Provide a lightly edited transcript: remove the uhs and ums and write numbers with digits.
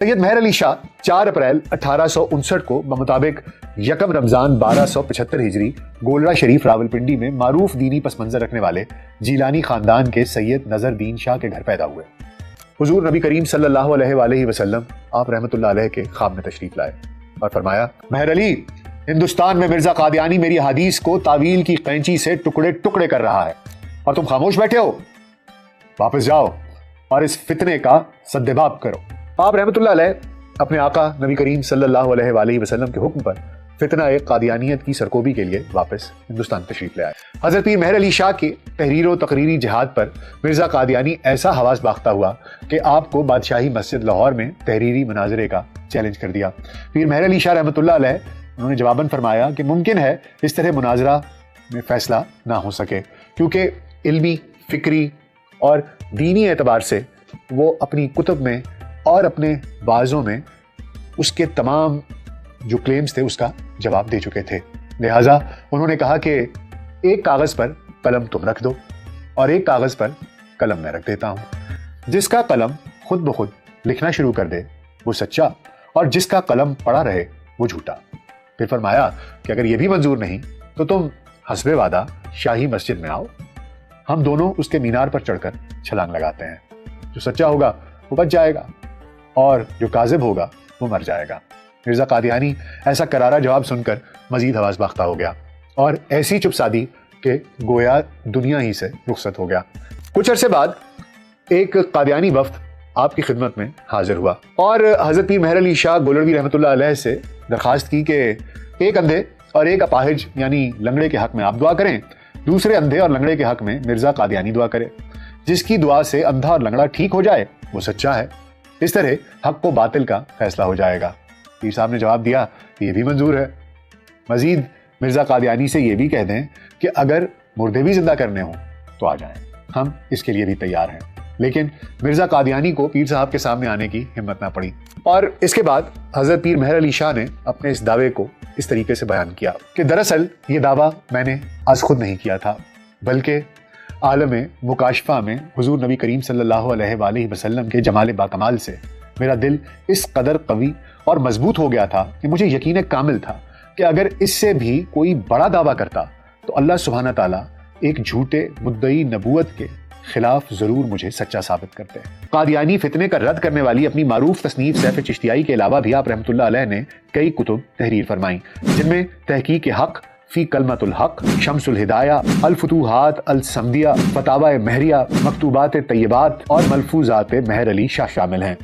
سید Mehr Ali Shah 4 April 1859 کو بمطابق 1 رمضان 1275 ہجری گولڑا شریف راولپنڈی میں معروف دینی پس منظر رکھنے والے جیلانی خاندان کے سید نظر دین شاہ کے گھر پیدا ہوئے۔ حضور نبی کریم صلی اللہ علیہ وآلہ وسلم آپ رحمۃ اللہ علیہ کے خواب میں تشریف لائے اور فرمایا، مہر علی، ہندوستان میں مرزا قادیانی میری حدیث کو تعویل کی قینچی سے ٹکڑے ٹکڑے کر رہا ہے اور تم خاموش بیٹھے ہو۔ واپس جاؤ اور اس فتنے کا سدباب کرو۔ آپ رحمۃ اللہ علیہ اپنے آقا نبی کریم صلی اللہ علیہ وآلہ وسلم کے حکم پر فتنہ قادیانیت کی سرکوبی کے لیے واپس ہندوستان تشریف لے آئے۔ حضرت پیر مہر علی شاہ کے تحریر و تقریری جہاد پر مرزا قادیانی ایسا حواس باختہ ہوا کہ آپ کو بادشاہی مسجد لاہور میں تحریری مناظرے کا چیلنج کر دیا۔ پیر مہر علی شاہ رحمۃ اللہ علیہ انہوں نے جواباً فرمایا کہ ممکن ہے اس طرح مناظرہ میں فیصلہ نہ ہو سکے، کیونکہ علمی، فکری اور دینی اعتبار سے وہ اپنی کتب میں اور اپنے بعضوں میں اس کے تمام جو کلیمز تھے اس کا جواب دے چکے تھے۔ لہٰذا انہوں نے کہا کہ ایک کاغذ پر قلم تم رکھ دو اور ایک کاغذ پر قلم میں رکھ دیتا ہوں۔ جس کا قلم خود بخود لکھنا شروع کر دے وہ سچا، اور جس کا قلم پڑا رہے وہ جھوٹا۔ پھر فرمایا کہ اگر یہ بھی منظور نہیں تو تم حسب وعدہ شاہی مسجد میں آؤ، ہم دونوں اس کے مینار پر چڑھ کر چھلانگ لگاتے ہیں۔ جو سچا ہوگا وہ بچ جائے گا اور جو کاذب ہوگا وہ مر جائے گا۔ مرزا قادیانی ایسا کرارا جواب سن کر مزید حواس باختہ ہو گیا اور ایسی چپ سادی کہ گویا دنیا ہی سے رخصت ہو گیا۔ کچھ عرصے بعد ایک قادیانی وفد آپ کی خدمت میں حاضر ہوا اور حضرت پیر مہر علی شاہ گولڑوی رحمۃ اللہ علیہ سے درخواست کی کہ ایک اندھے اور ایک اپاہج یعنی لنگڑے کے حق میں آپ دعا کریں، دوسرے اندھے اور لنگڑے کے حق میں مرزا قادیانی دعا کرے۔ جس کی دعا سے اندھا اور لنگڑا ٹھیک ہو جائے وہ سچا ہے، اس طرح حق و باطل کا فیصلہ ہو جائے گا۔ پیر صاحب نے جواب دیا کہ یہ بھی منظور ہے۔ مزید مرزا قادیانی سے یہ بھی کہہ دیں کہ اگر مردے بھی زندہ کرنے ہوں تو آ جائیں، ہم اس کے لیے بھی تیار ہیں۔ لیکن مرزا قادیانی کو پیر صاحب کے سامنے آنے کی ہمت نہ پڑی، اور اس کے بعد حضرت پیر مہر علی شاہ نے اپنے اس دعوے کو اس طریقے سے بیان کیا کہ دراصل یہ دعویٰ میں نے آج خود نہیں کیا تھا، بلکہ عالم مکاشفہ میں حضور نبی کریم صلی اللہ علیہ وآلہ وسلم کے جمال باکمال سے میرا دل اس قدر قوی اور مضبوط ہو گیا تھا کہ مجھے یقین کامل تھا کہ اگر اس سے بھی کوئی بڑا دعویٰ کرتا تو اللہ سبحانہ تعالیٰ ایک جھوٹے مدعی نبوت کے خلاف ضرور مجھے سچا ثابت کرتے ہیں۔ قادیانی فتنے کا رد کرنے والی اپنی معروف تصنیف سیف چشتیائی کے علاوہ بھی آپ رحمۃ اللہ علیہ نے کئی کتب تحریر فرمائیں، جن میں تحقیق حق فی کلمت الحق، شمس الہدایہ، الفتوحات الصمدیہ، فتاوی مہریہ، مکتوبات طیبات اور ملفوظات مہر علی شاہ شامل ہیں۔